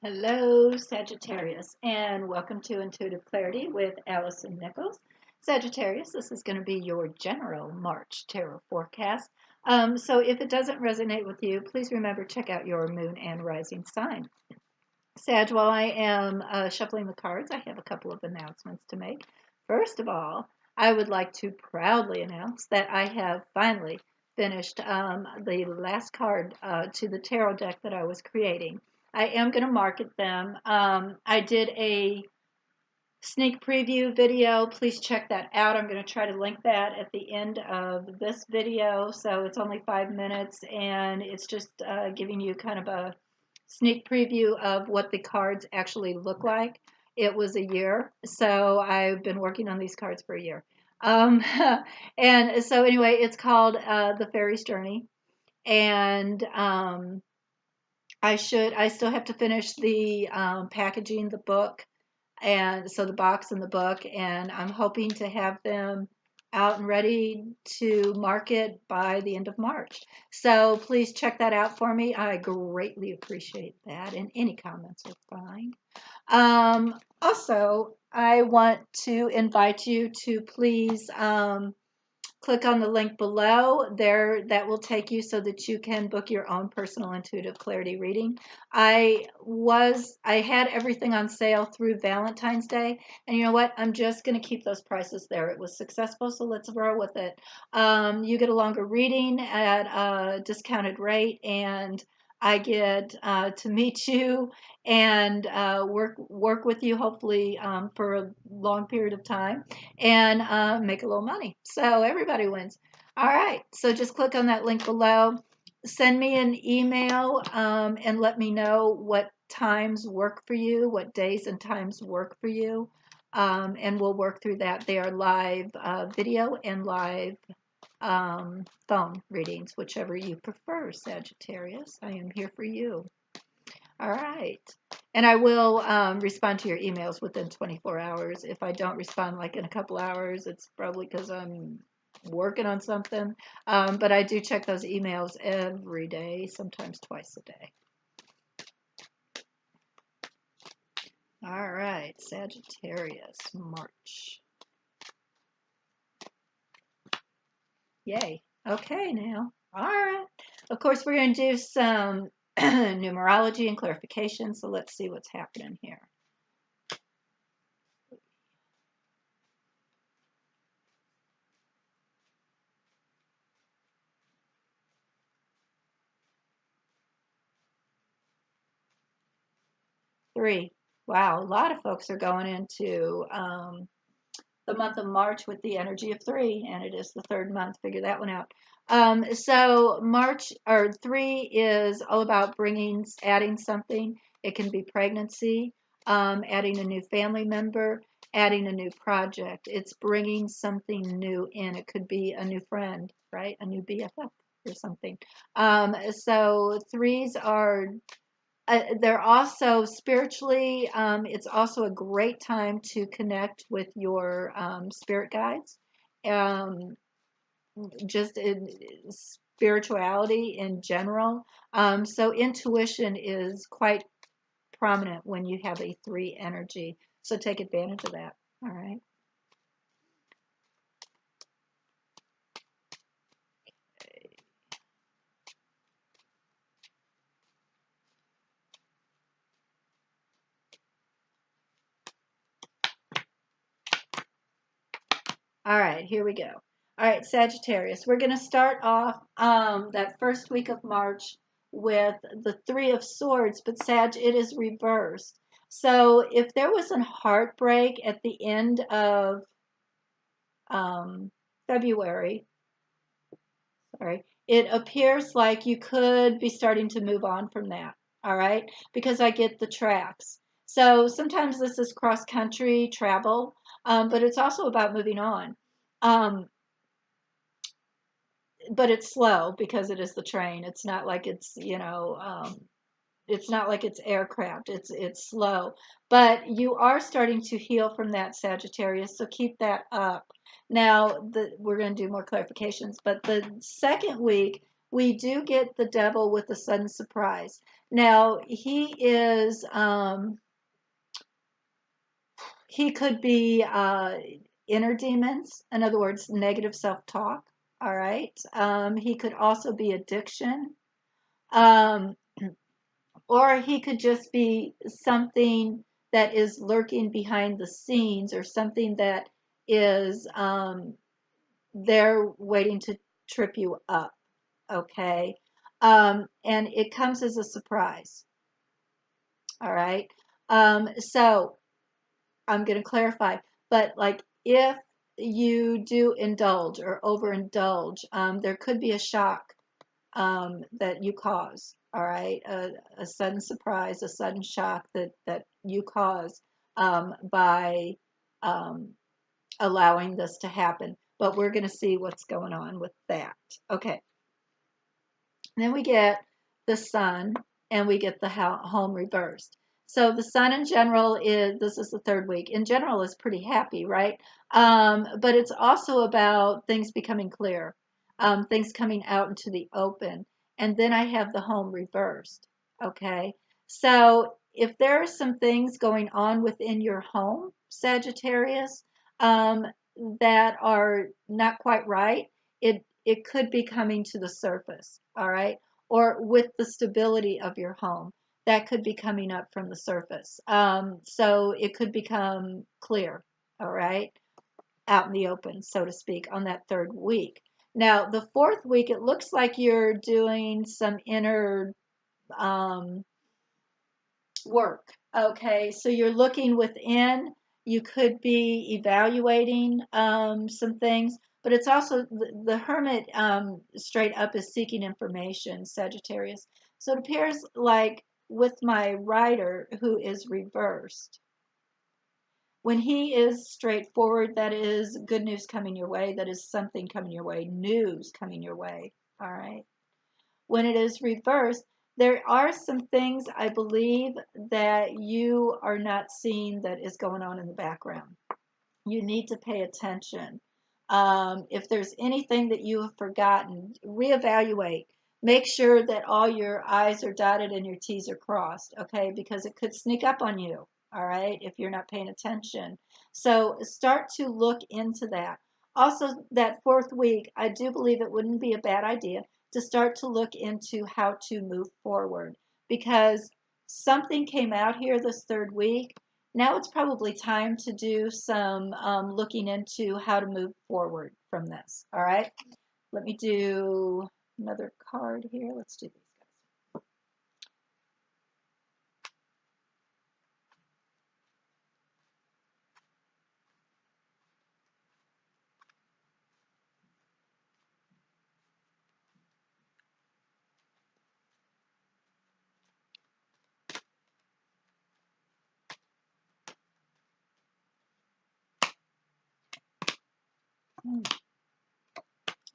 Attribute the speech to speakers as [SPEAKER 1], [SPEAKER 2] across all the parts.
[SPEAKER 1] Hello, Sagittarius, and welcome to Intuitive Clarity with Allison Nichols. Sagittarius, this is going to be your general March tarot forecast. So if it doesn't resonate with you, please remember check out your moon and rising sign. Sag, while I am shuffling the cards, I have a couple of announcements to make. First of all, I would like to proudly announce that I have finally finished the last card to the tarot deck that I was creating. I am going to market them. I did a sneak preview video. Please check that out. I'm going to try to link that at the end of this video. So it's only 5 minutes and it's just giving you kind of a sneak preview of what the cards actually look like. It was a year, so I've been working on these cards for a year. And so anyway, it's called The Fairy's Journey. And I still have to finish the packaging the book, and so the box and the book, and I'm hoping to have them out and ready to market by the end of March. So please check that out for me. I greatly appreciate that, and any comments are fine. Also, I want to invite you to please click on the link below there. That will take you so that you can book your own personal intuitive clarity reading. I had everything on sale through Valentine's Day, and you know what, I'm just going to keep those prices there. It was successful, so let's roll with it. You get a longer reading at a discounted rate, and I get to meet you and work with you, hopefully for a long period of time, and make a little money. So everybody wins. All right, so just click on that link below. Send me an email and let me know what times work for you, what days and times work for you, and we'll work through that. They are live video and live phone readings, whichever you prefer, Sagittarius. I am here for you. All right. And I will respond to your emails within 24 hours. If I don't respond like in a couple hours, it's probably because I'm working on something. But I do check those emails every day, sometimes twice a day. All right, Sagittarius March. Yay. Okay, now. All right. Of course, we're going to do some numerology and clarification, so let's see what's happening here. Three. Wow, a lot of folks are going into the month of March with the energy of three, and it is the third month. Figure that one out. So March or three is all about adding something. It can be pregnancy, adding a new family member, adding a new project. It's bringing something new in. It could be a new friend, right? A new BFF or something. So threes are they're also spiritually, it's also a great time to connect with your spirit guides, um, just in spirituality in general. So intuition is quite prominent when you have a three energy. So take advantage of that. All right. All right, here we go. All right, Sagittarius, we're going to start off that first week of March with the Three of Swords, but Sag, it is reversed. So if there was a heartbreak at the end of February, sorry, it appears like you could be starting to move on from that. All right, because I get the tracks. So sometimes this is cross country travel, but it's also about moving on. Um, but it's slow because it is the train. It's not like it's not like it's aircraft. It's slow, but you are starting to heal from that, Sagittarius. So keep that up. Now, we're going to do more clarifications, but the second week we do get the devil with a sudden surprise. Now, he could be inner demons, in other words, negative self-talk. All right. He could also be addiction. Um, or he could just be something that is lurking behind the scenes, or something that is there waiting to trip you up. Okay. And it comes as a surprise. All right. So I'm going to clarify, but like if you do indulge or overindulge, there could be a shock that you cause. All right, a sudden surprise, a sudden shock that you cause by um, allowing this to happen. But we're going to see what's going on with that. Okay. Then we get the sun and we get the home reversed. So the sun in general this is the third week. In general is pretty happy, right? But it's also about things becoming clear, things coming out into the open. And then I have the home reversed. Okay. So if there are some things going on within your home, Sagittarius, um, that are not quite right, it could be coming to the surface, all right? Or with the stability of your home, that could be coming up from the surface. So it could become clear, all right? Out in the open, so to speak, on that third week. Now, the fourth week, it looks like you're doing some inner um, work. Okay, so you're looking within. You could be evaluating some things, but it's also the hermit straight up is seeking information, Sagittarius. So it appears like with my rider who is reversed, when he is straightforward, that is good news coming your way, that is something coming your way, news coming your way. All right. When it is reversed, there are some things I believe that you are not seeing that is going on in the background. You need to pay attention. If there's anything that you have forgotten, reevaluate. Make sure that all your I's are dotted and your T's are crossed, okay? Because it could sneak up on you, all right, if you're not paying attention. So start to look into that. Also, that fourth week, I do believe it wouldn't be a bad idea to start to look into how to move forward, because something came out here this third week. Now it's probably time to do some looking into how to move forward from this. All right. Let me do another card here. Let's do these guys.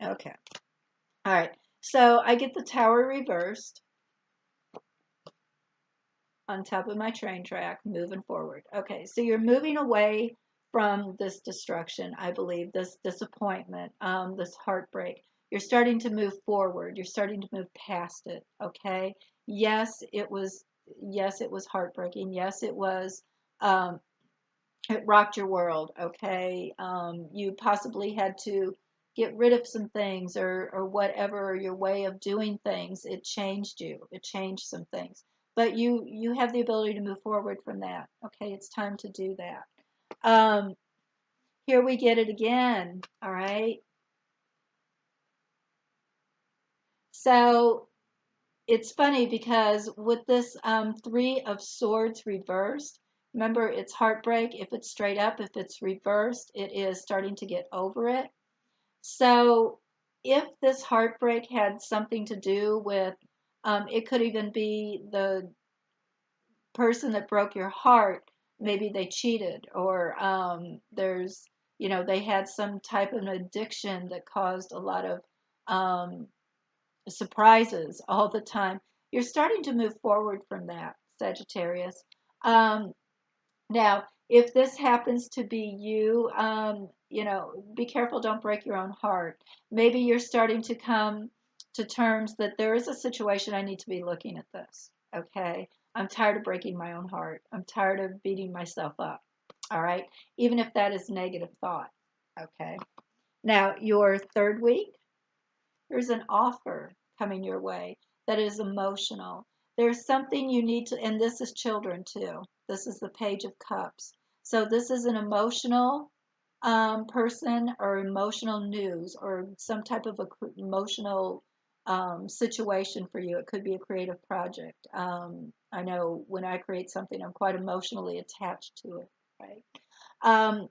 [SPEAKER 1] Okay. All right. So I get the tower reversed on top of my train track, moving forward. Okay. So you're moving away from this destruction, I believe, this disappointment, this heartbreak. You're starting to move forward. You're starting to move past it. Okay. Yes, it was. Yes, it was heartbreaking. Yes, it was. Um, it rocked your world. Okay. You possibly had to get rid of some things, or whatever your way of doing things. It changed you. It changed some things. But you have the ability to move forward from that. Okay, it's time to do that. Um, Here we get it again. All right. So it's funny because with this Three of Swords reversed, remember it's heartbreak. If it's straight up, if it's reversed, it is starting to get over it. So if this heartbreak had something to do with, it could even be the person that broke your heart, maybe they cheated, or they had some type of addiction that caused a lot of um, surprises all the time. You're starting to move forward from that, Sagittarius. Um, Now, if this happens to be you, be careful, don't break your own heart. Maybe you're starting to come to terms that there is a situation I need to be looking at this. Okay. I'm tired of breaking my own heart. I'm tired of beating myself up. All right. Even if that is negative thought. Okay. Now, your third week, there's an offer coming your way that is emotional. There's something you need to, and this is children too. This is the Page of Cups. So this is an emotional person or emotional news or some type of emotional situation for you. It could be a creative project. I know when I create something, I'm quite emotionally attached to it, right? Um,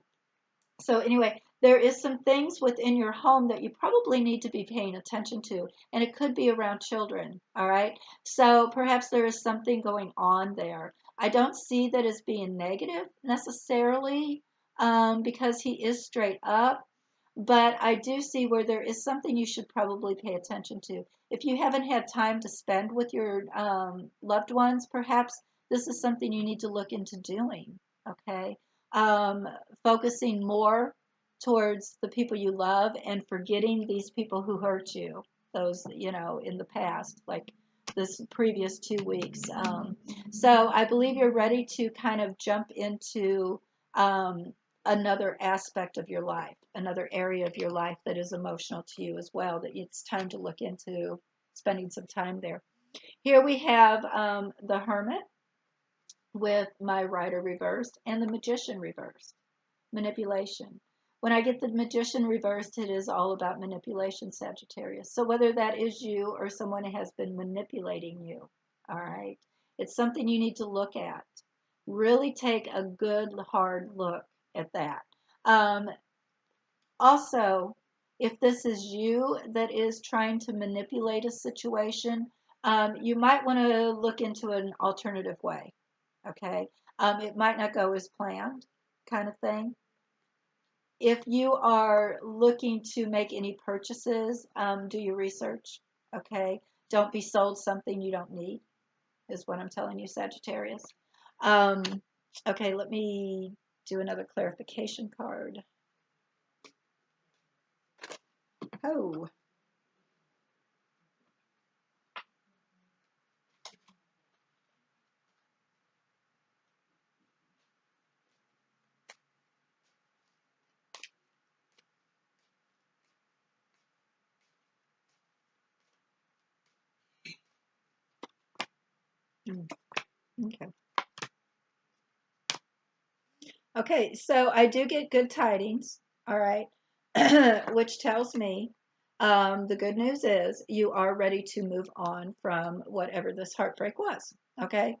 [SPEAKER 1] so anyway, there is some things within your home that you probably need to be paying attention to, and it could be around children, all right? So perhaps there is something going on there. I don't see that as being negative necessarily, because he is straight up, but I do see where there is something you should probably pay attention to. If you haven't had time to spend with your loved ones, perhaps this is something you need to look into doing, okay? Um, Focusing more towards the people you love and forgetting these people who hurt you, those, in the past, like this previous 2 weeks. So I believe you're ready to kind of jump into um, another aspect of your life, another area of your life that is emotional to you as well, that it's time to look into spending some time there. Here we have the Hermit with my Rider reversed and the Magician reversed. Manipulation. When I get the Magician reversed, it is all about manipulation, Sagittarius. So whether that is you or someone has been manipulating you, all right, it's something you need to look at. Really take a good, hard look at that. Um, Also, if this is you that is trying to manipulate a situation, you might want to look into an alternative way. Okay. It might not go as planned, kind of thing. If you are looking to make any purchases, do your research. Okay. Don't be sold something you don't need, is what I'm telling you, Sagittarius. Um, okay, let me do another clarification card. Oh, okay. Okay, so I do get good tidings, all right, which tells me the good news is you are ready to move on from whatever this heartbreak was. Okay,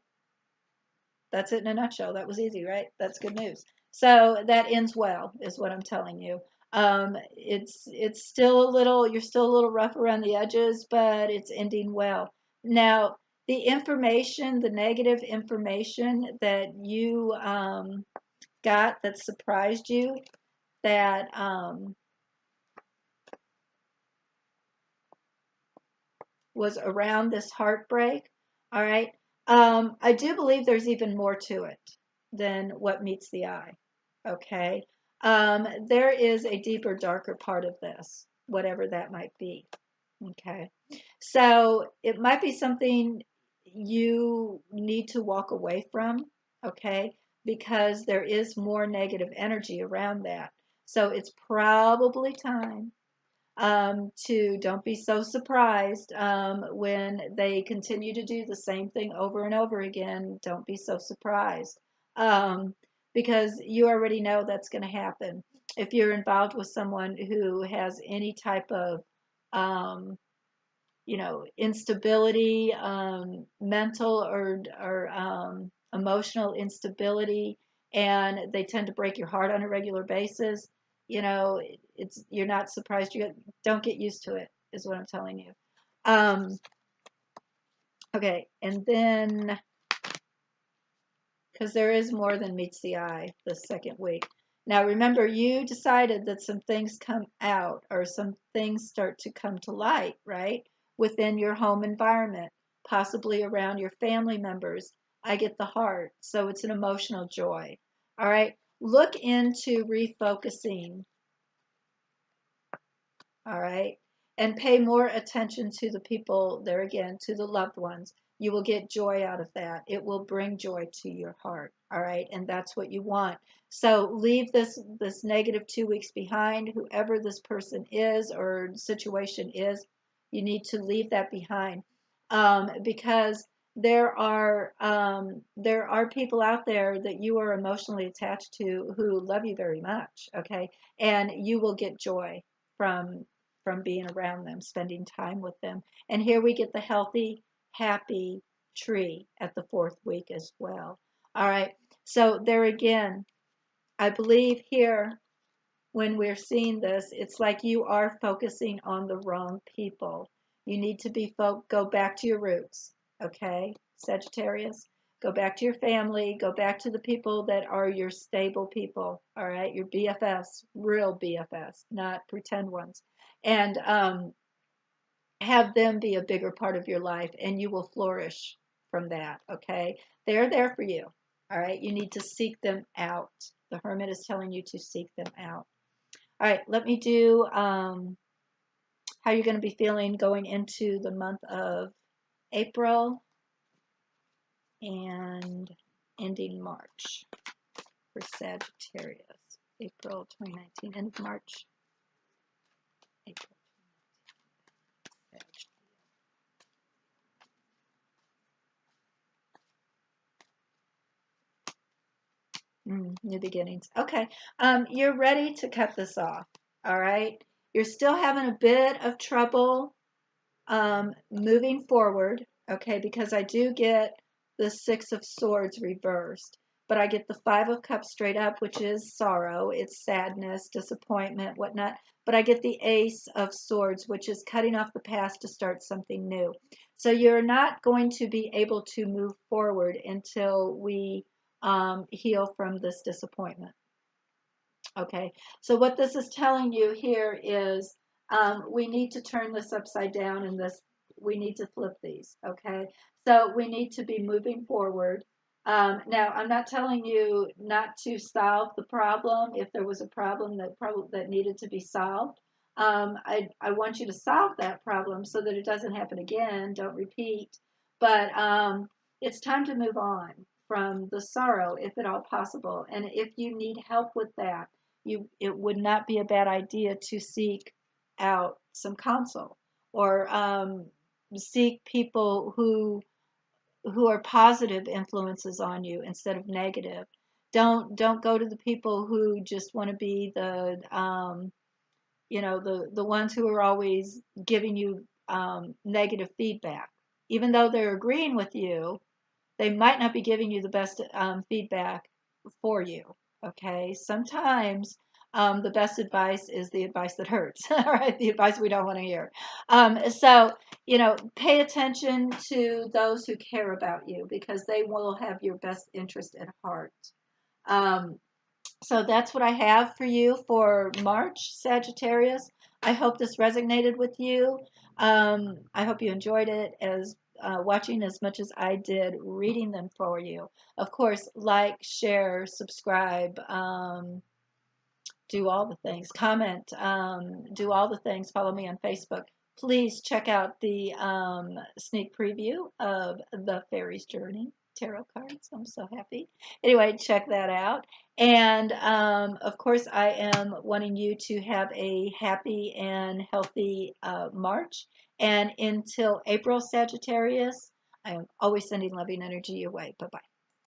[SPEAKER 1] that's it in a nutshell. That was easy, right? That's good news. So that ends well, is what I'm telling you. It's still a little, you're still a little rough around the edges, but it's ending well. Now, the information, the negative information that you got that surprised you, that was around this heartbreak, all right, I do believe there's even more to it than what meets the eye, okay? There is a deeper, darker part of this, whatever that might be, okay? So it might be something you need to walk away from, okay? Because there is more negative energy around that. So it's probably time to don't be so surprised when they continue to do the same thing over and over again. Don't be so surprised um, because you already know that's going to happen. If you're involved with someone who has any type of um, instability, mental or emotional instability, and they tend to break your heart on a regular basis. It's you're not surprised. You don't get used to it, is what I'm telling you. Um, okay, and then because there is more than meets the eye the second week. Now remember, you decided that some things come out or some things start to come to light, right? Within your home environment, possibly around your family members. I get the heart, so it's an emotional joy. All right, look into refocusing. All right, and pay more attention to the people there again, to the loved ones. You will get joy out of that. It will bring joy to your heart. All right. And that's what you want. So leave this negative 2 weeks behind. Whoever this person is or situation is, you need to leave that behind. Because there are people out there that you are emotionally attached to who love you very much. Okay. And you will get joy from being around them, spending time with them. And here we get the healthy, happy tree at the 4th week as well. All right. So there again, I believe here when we're seeing this, it's like you are focusing on the wrong people. You need to go back to your roots. Okay, Sagittarius? Go back to your family. Go back to the people that are your stable people. All right, your BFFs, real BFFs, not pretend ones. And have them be a bigger part of your life, and you will flourish from that. Okay, they're there for you. All right, you need to seek them out. The Hermit is telling you to seek them out. All right, let me do how you're going to be feeling going into the month of April and ending March for Sagittarius. April 2019, end of March. April 2019. New beginnings. Okay, you're ready to cut this off. All right, you're still having a bit of trouble moving forward, okay, because I do get the 6 of Swords reversed, but I get the 5 of Cups straight up, which is sorrow, it's sadness, disappointment, whatnot, but I get the Ace of Swords, which is cutting off the past to start something new. So you're not going to be able to move forward until we heal from this disappointment. Okay, so what this is telling you here is we need to turn this upside down and we need to flip these. Okay, so we need to be moving forward. Now, I'm not telling you not to solve the problem if there was a problem that needed to be solved. I want you to solve that problem so that it doesn't happen again. Don't repeat. But it's time to move on from the sorrow, if at all possible. And if you need help with that, it would not be a bad idea to seek out some counsel or seek people who are positive influences on you instead of negative. Don't go to the people who just want to be the ones who are always giving you negative feedback. Even though they're agreeing with you, they might not be giving you the best feedback for you. Okay, sometimes the best advice is the advice that hurts. All right, the advice we don't want to hear. So pay attention to those who care about you because they will have your best interest at heart. So that's what I have for you for March, Sagittarius. I hope this resonated with you. I hope you enjoyed it as watching as much as I did reading them for you. Of course, like, share, subscribe, do all the things, comment, do all the things. Follow me on Facebook. Please check out the sneak preview of The Fairy's Journey tarot cards. I'm so happy. Anyway, check that out. And of course, I am wanting you to have a happy and healthy March. And until April, Sagittarius, I am always sending loving energy your way. Bye-bye.